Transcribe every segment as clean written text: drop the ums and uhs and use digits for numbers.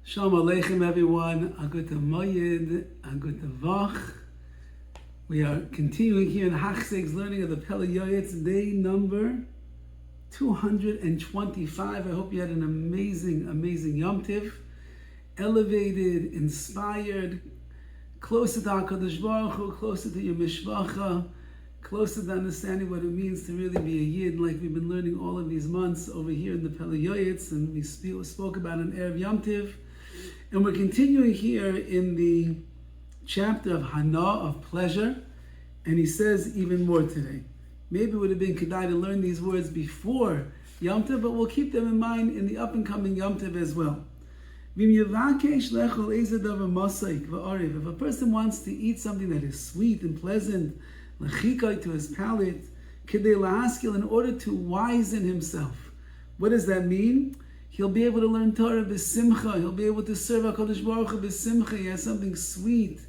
Shalom Aleichem, everyone. A good Moyed, a good Vach. We are continuing here in Hachzeg's learning of the Pele Yoetz, day number 225. I hope you had an amazing Yom Tiv. Elevated, inspired, closer to HaKadosh Baruch Hu, closer to your Mishpacha, closer to understanding what it means to really be a Yid, like we've been learning all of these months over here in the Pele Yoetz, and we spoke about an Erev Yom Tiv. And we're continuing here in the chapter of Hana, of pleasure, and he says even more today. Maybe it would have been Kedai to learn these words before Yom Tov, but we'll keep them in mind in the up-and-coming Yom Tov as well. If a person wants to eat something that is sweet and pleasant, to his palate, in order to wisen himself. What does that mean? He'll be able to learn Torah b'simcha. He'll be able to serve HaKadosh Baruch Hu b'simcha. He has something sweet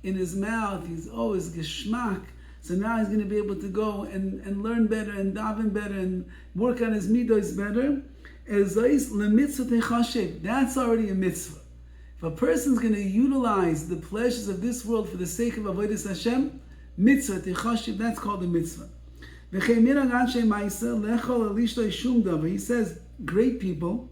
in his mouth. He's always geschmack. So now he's going to be able to go and learn better and daven better and work on his midos better. That's already a mitzvah. If a person's going to utilize the pleasures of this world for the sake of avodas Hashem, mitzvah techashiv, that's called a mitzvah. He says, great people,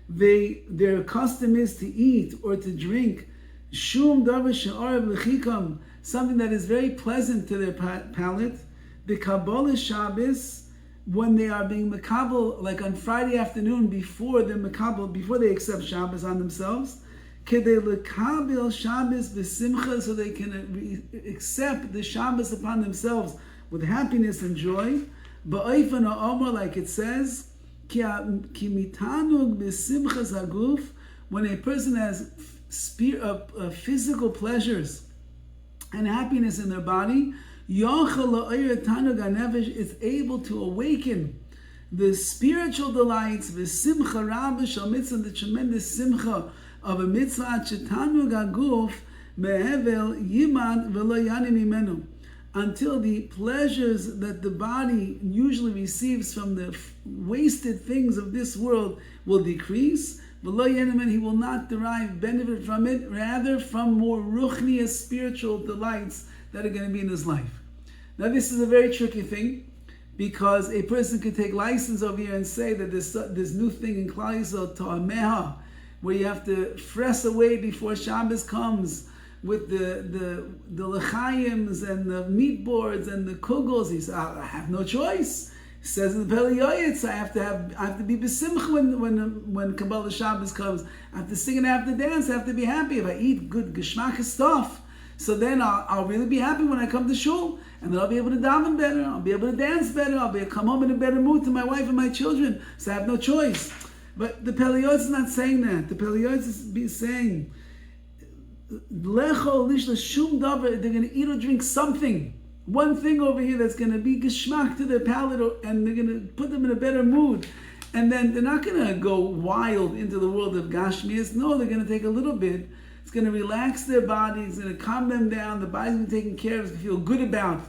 their custom is to eat or to drink shum davar she'arav lechikam, something that is very pleasant to their palate. The Kabbalah Shabbos, when they are being makabel, like on Friday afternoon before they accept Shabbos on themselves, kedei lekabel Shabbos b'simcha, so they can accept the Shabbos upon themselves with happiness and joy. Ba'ofen ha'omar, like it says, when a person has physical pleasures and happiness in their body, it's able to awaken the spiritual delights, the tremendous simcha of a mitzvah, until the pleasures that the body usually receives from the wasted things of this world will decrease. He will not derive benefit from it, rather from more ruchniya spiritual delights that are going to be in his life. Now this is a very tricky thing, because a person could take license over here and say that this new thing in Klal Yisrael, Ta'ameha, where you have to fress away before Shabbos comes, with the lechayims and the meat boards and the kugels. He says, I have no choice. He says in the Pele Yoetz, I have to be besimcha when Kabbalah Shabbos comes. I have to sing and I have to dance. I have to be happy. If I eat good geschmack stuff, so then I'll really be happy when I come to shul, and then I'll be able to daven better. I'll be able to dance better. I'll be able to come home in a better mood to my wife and my children. So I have no choice. But the Pele Yoetz is not saying that. The Pele Yoetz is saying, they're going to eat or drink something, one thing over here that's going to be geschmack to their palate, and they're going to put them in a better mood. And then they're not going to go wild into the world of Gashmias. No, they're going to take a little bit. It's going to relax their body. It's going to calm them down. The body's going to be taken care of. It's going to feel good about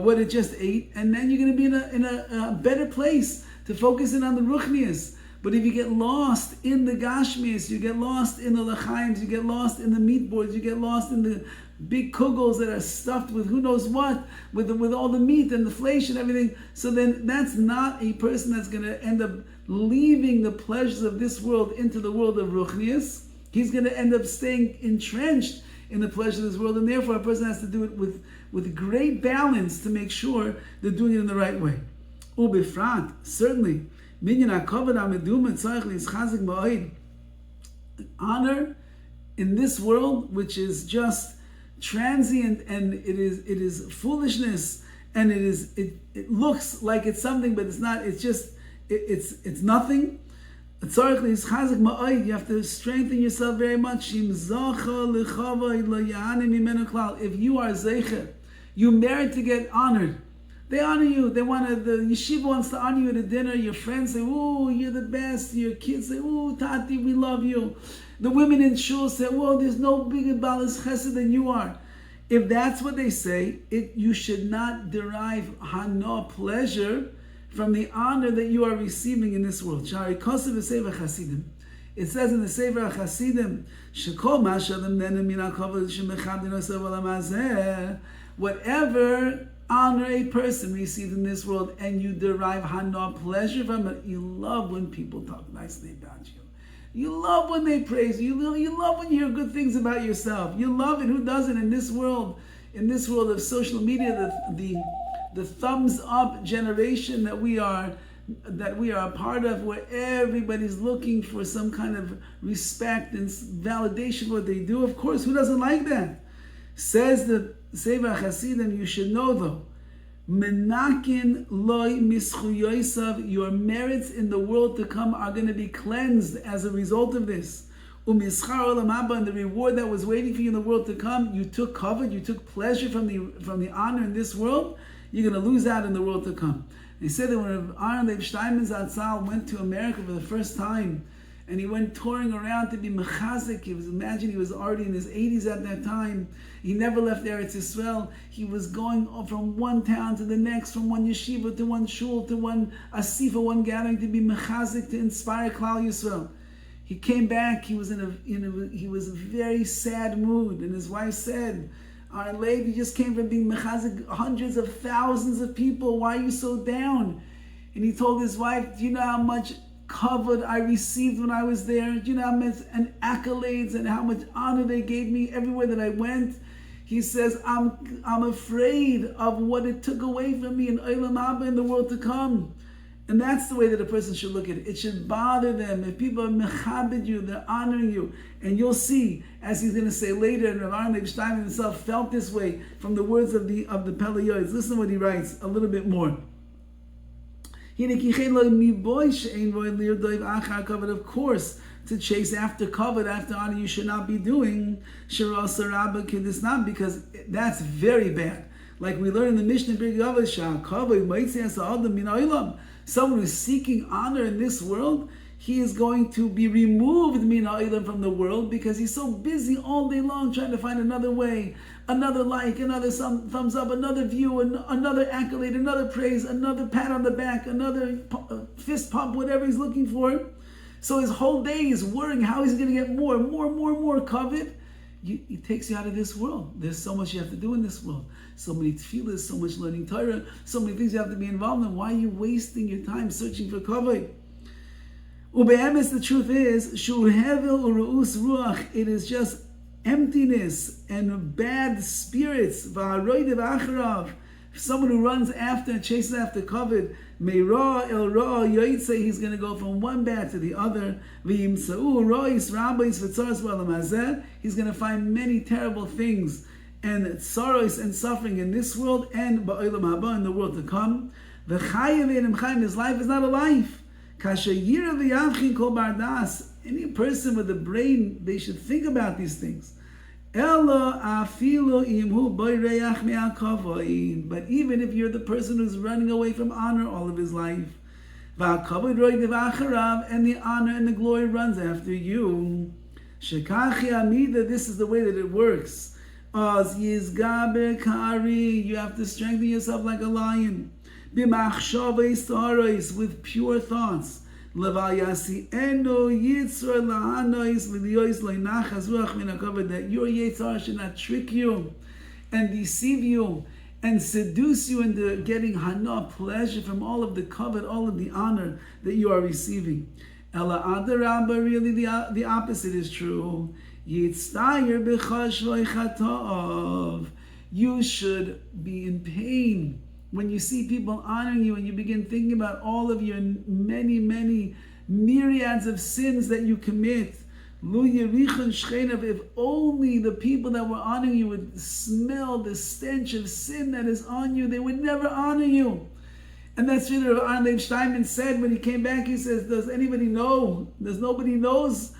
what it just ate. And then you're going to be in a better place to focus in on the Ruchnias. But if you get lost in the Gashmias, you get lost in the Lechaims, you get lost in the meat boards, you get lost in the big kugels that are stuffed with who knows what, with all the meat and the flesh and everything, so then that's not a person that's going to end up leaving the pleasures of this world into the world of Ruchnias. He's going to end up staying entrenched in the pleasures of this world, and therefore a person has to do it with great balance to make sure they're doing it in the right way. Ubifrat, certainly, honor in this world, which is just transient, and it is foolishness, and it looks like it's something, but it's not. It's just it's nothing. You have to strengthen yourself very much. If you are zeicher, you merit to get honored. They honor you. The yeshiva wants to honor you at a dinner. Your friends say, "Oh, you're the best." Your kids say, "Oh, Tati, we love you." The women in shul say, "Well, there's no bigger balas chesed than you are." If that's what they say, you should not derive hana, pleasure, from the honor that you are receiving in this world. It says in the Sefer HaChasidim, Shekol ma'ashalim nenem min ha'kavod shemechadin osav olam hazeh, whatever honor a person receives in this world, and you derive hana, pleasure from it, you love when people talk nicely about you. You love when they praise you. You love when you hear good things about yourself. You love it. Who doesn't in this world? In this world of social media, the thumbs up generation that we are a part of, where everybody's looking for some kind of respect and validation for what they do. Of course, who doesn't like that? Says the Sefer HaChasidim, you should know though, Menakin loy mischuyosav, your merits in the world to come are going to be cleansed as a result of this. Umischar olam haba, and the reward that was waiting for you in the world to come, you took covet, you took pleasure from the honor in this world, you're going to lose out in the world to come. They said that when Aaron Leib Steinman Zatzal went to America for the first time, and he went touring around to be mechazik. Imagine he was already in his 80s at that time. He never left Eretz Yisrael. He was going from one town to the next, from one yeshiva to one shul to one asifa, one gathering, to be mechazik, to inspire Klal Yisrael. He came back. He was he was a very sad mood, and his wife said, "Our lady just came from being mechazik hundreds of thousands of people. Why are you so down?" And he told his wife, "Do you know how much covered I received when I was there? Do you know how much and accolades and how much honor they gave me everywhere that I went?" He says, I'm afraid of what it took away from me in Olam Haba, in the world to come. And that's the way that a person should look at it. It should bother them. If people are mechabed you, they're honoring you. And you'll see, as he's going to say later, and Rabbi Leib Steinman himself felt this way from the words of the Pele Yoetz. Listen to what he writes a little bit more. Of course, to chase after covet, after honor, you should not be doing this, not, because that's very bad. Like we learn in the Mishnah, someone who's seeking honor in this world, he is going to be removed from the world, because he's so busy all day long trying to find another way, another like, another thumbs up, another view, another accolade, another praise, another pat on the back, another fist pump, whatever he's looking for. So his whole day is worrying how he's going to get more covet. It takes you out of this world. There's so much you have to do in this world. So many tefillahs, so much learning Torah, so many things you have to be involved in. Why are you wasting your time searching for covet? Ube'emes, the truth is, shu hevel u'ru'us ruach, it is just emptiness and bad spirits. V'haroidev acharav, someone who runs after and chases after covet, meira el ra Yoetz, he's going to go from one bad to the other. V'yimsa'u rois rabbis v'tzaras b'olam hazeh, he's going to find many terrible things and sorrows and suffering in this world and ba'olam haba, in the world to come. V'chayev enim chayim, his life is not a life. Any person with a brain, they should think about these things. But even if you're the person who's running away from honor all of his life, and the honor and the glory runs after you, this is the way that it works. You have to strengthen yourself like a lion, with pure thoughts. That your Yetzirah should not trick you and deceive you and seduce you into getting hana, pleasure from all of the covet, all of the honor that you are receiving. Ela adarabba, really the opposite is true. You should be in pain when you see people honoring you, and you begin thinking about all of your many myriads of sins that you commit. If only the people that were honoring you would smell the stench of sin that is on you, they would never honor you. And that's what Aaron Leib Steinman said when he came back. He says, does anybody know? There's nobody knows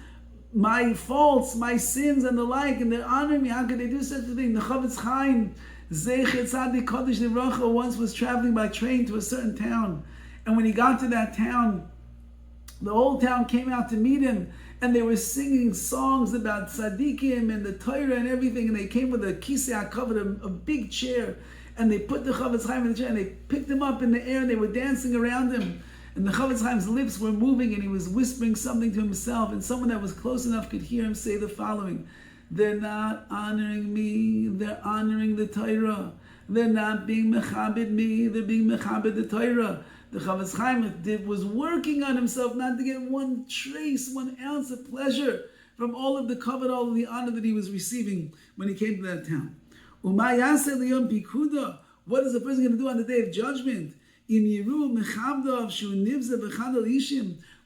my faults, my sins, and the like, and they're honoring me. How could they do such a thing? The Chavetz Chaim, Zecher Tzadik Kodesh Livracha, once was traveling by train to a certain town, and when he got to that town, the whole town came out to meet him, and they were singing songs about tzaddikim and the Torah and everything, and they came with a kisei covered a big chair, and they put the Chavetz Chaim in the chair, and they picked him up in the air, and they were dancing around him, And the Chavetz Chaim's lips were moving and he was whispering something to himself, and someone that was close enough could hear him say the following: they're not honoring me, they're honoring the Torah. They're not being mechabed me, they're being mechabed the Torah. The Chavetz Chaim was working on himself not to get one trace, 1 ounce of pleasure from all of the covet, all of the honor that he was receiving when he came to that town. What is a person going to do on the day of judgment?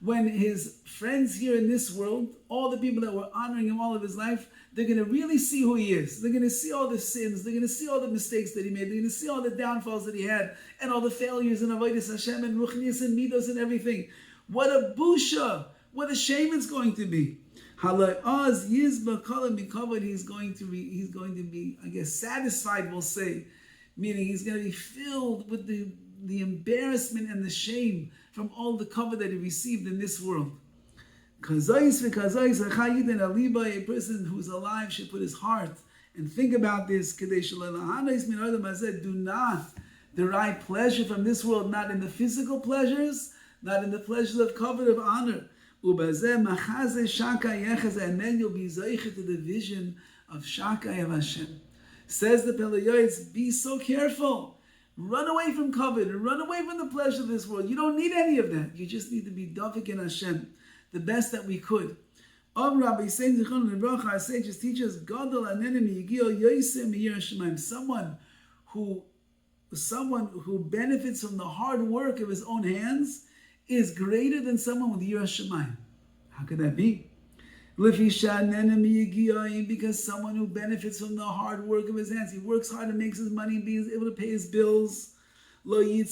When his friends here in this world, all the people that were honoring him all of his life, they're going to really see who he is. They're going to see all the sins. They're going to see all the mistakes that he made. They're going to see all the downfalls that he had, and all the failures in Avodas Hashem and Ruchnius and Midos and everything. What a busha! What a shame it's going to be. He's going to be, I guess, satisfied, we'll say, meaning he's going to be filled with the embarrassment and the shame from all the cover that he received in this world. A person who's alive should put his heart and think about this. Do not derive pleasure from this world, not in the physical pleasures, not in the pleasures of covet, of honor. And then you'll be zeicher to the vision of Shakai of Hashem. Says the Pele Yoetz, be so careful. Run away from covet and run away from the pleasure of this world. You don't need any of that. You just need to be Dovid in Hashem, the best that we could. Rabbi saying our sages teach us, someone who benefits from the hard work of his own hands is greater than someone with Yirah Shamayim. How could that be? Because someone who benefits from the hard work of his hands, he works hard and makes his money and is able to pay his bills. He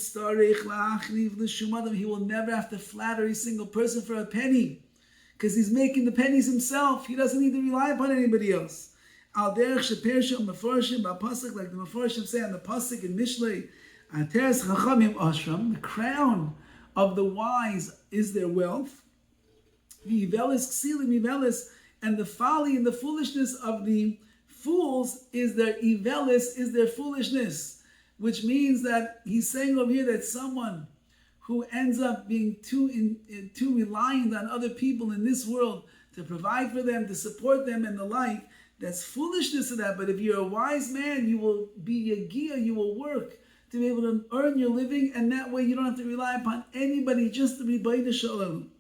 will never have to flatter a single person for a penny, because he's making the pennies himself. He doesn't need to rely upon anybody else. Like the Mefarshim say on the Pasuk in Mishlei, the crown of the wise is their wealth, and the folly and the foolishness of the fools is their ivelis, is their foolishness. Which means that he's saying over here that someone who ends up being too reliant on other people in this world to provide for them, to support them and the like, that's foolishness of that. But if you're a wise man, you will be yagia, you will work to be able to earn your living, and that way you don't have to rely upon anybody, just to be B'nai Shalom.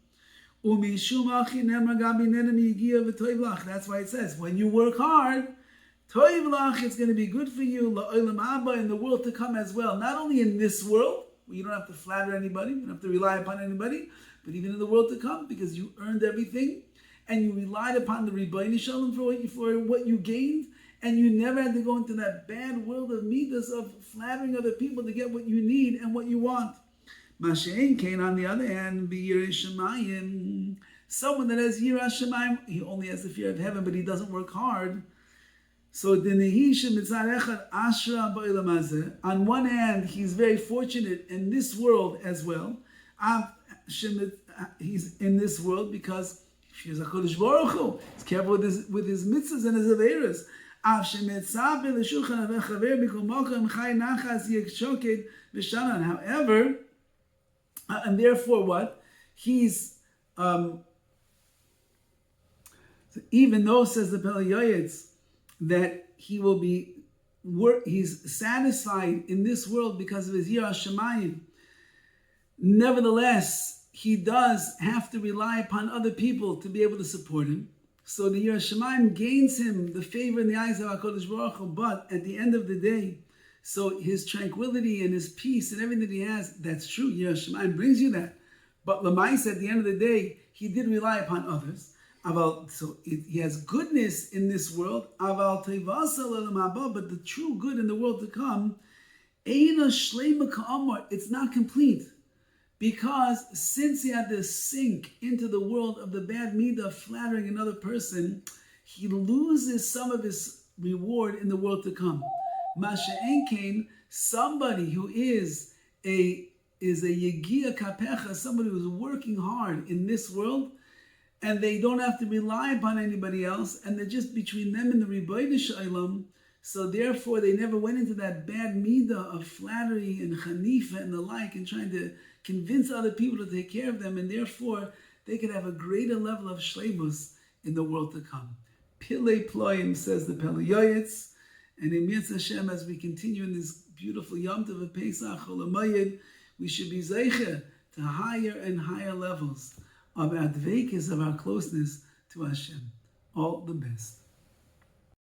That's why it says, when you work hard, it's going to be good for you in the world to come as well. Not only in this world, where you don't have to flatter anybody, you don't have to rely upon anybody, but even in the world to come, because you earned everything, and you relied upon the B'nai Shalom for what you gained, and you never had to go into that bad world of midas of flattering other people to get what you need and what you want. Masha'en Kain, on the other hand, be Yireh Shamayim. Someone that has Yireh Shamayim, he only has the fear of heaven, but he doesn't work hard. So on one hand, he's very fortunate in this world as well. He's in this world because he's a Kodesh Baruch Hu. He's careful with his mitzvahs and his averas. However, and therefore what? He's, even though, says the Pele Yoetz, that he will be, he's satisfied in this world because of his Yirah Shamayim, nevertheless, he does have to rely upon other people to be able to support him. So the Yirah Shamayim gains him the favor in the eyes of HaKadosh Baruch Hu, but at the end of the day, so his tranquility and his peace and everything that he has, that's true, Yirah Shamayim brings you that. But Lamaisa, at the end of the day, he did rely upon others. So he has goodness in this world, but the true good in the world to come, it's not complete. Because since he had to sink into the world of the bad midah of flattering another person, he loses some of his reward in the world to come. Masha'en Kain, somebody who is a yegia kapecha, somebody who's working hard in this world, and they don't have to rely upon anybody else, and they're just between them and the Rebbeinu Shalom. So therefore, they never went into that bad midah of flattery and chanifa and the like, and trying to convince other people to take care of them, and therefore they could have a greater level of shleimus in the world to come. Pele ployim, says the Pele Yoetz, and in Mirz Hashem, as we continue in this beautiful Yom Tov of Pesach, Chol HaMoed, we should be zeicher to higher and higher levels of our dveikis, of our closeness to Hashem. All the best.